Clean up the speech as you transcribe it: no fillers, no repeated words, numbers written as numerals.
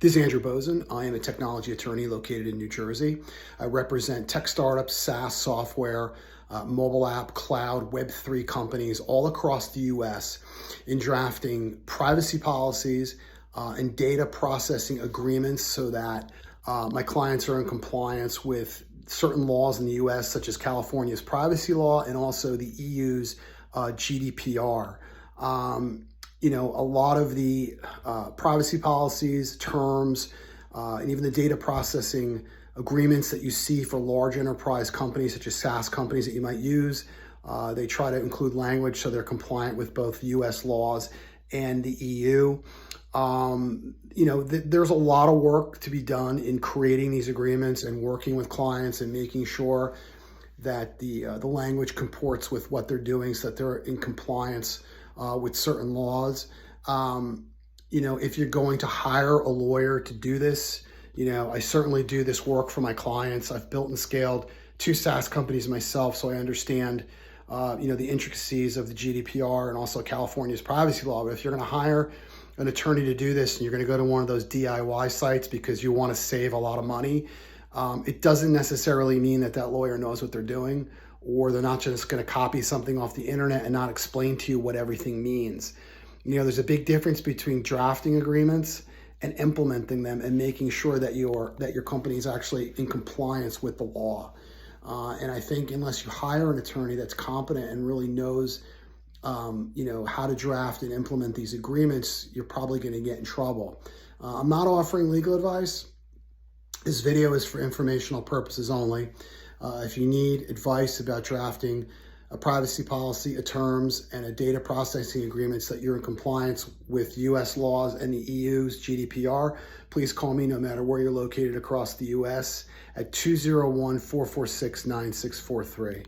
This is Andrew Bosin. I am a technology attorney located in New Jersey. I represent tech startups, SaaS software, mobile app, cloud, Web3 companies all across the US in drafting privacy policies and data processing agreements so that my clients are in compliance with certain laws in the US, such as California's privacy law and also the EU's GDPR. A lot of the privacy policies, terms, and even the data processing agreements that you see for large enterprise companies, such as SaaS companies that you might use, they try to include language so they're compliant with both US laws and the EU. There's a lot of work to be done in creating these agreements and working with clients and making sure that the language comports with what they're doing so that they're in compliance with certain laws. If you're going to hire a lawyer to do this, I certainly do this work for my clients. I've built and scaled 2 SaaS companies myself, so I understand, the intricacies of the GDPR and also California's privacy law. But if you're going to hire an attorney to do this and you're going to go to one of those DIY sites because you want to save a lot of money, it doesn't necessarily mean that lawyer knows what they're doing, or they're not just going to copy something off the internet and not explain to you what everything means. There's a big difference between drafting agreements and implementing them and making sure that your company is actually in compliance with the law. And I think unless you hire an attorney that's competent and really knows, how to draft and implement these agreements, you're probably going to get in trouble. I'm not offering legal advice. This video is for informational purposes only. If you need advice about drafting a privacy policy, terms, and a data processing agreement so that you're in compliance with US laws and the EU's GDPR, please call me no matter where you're located across the US at 201-446-9643.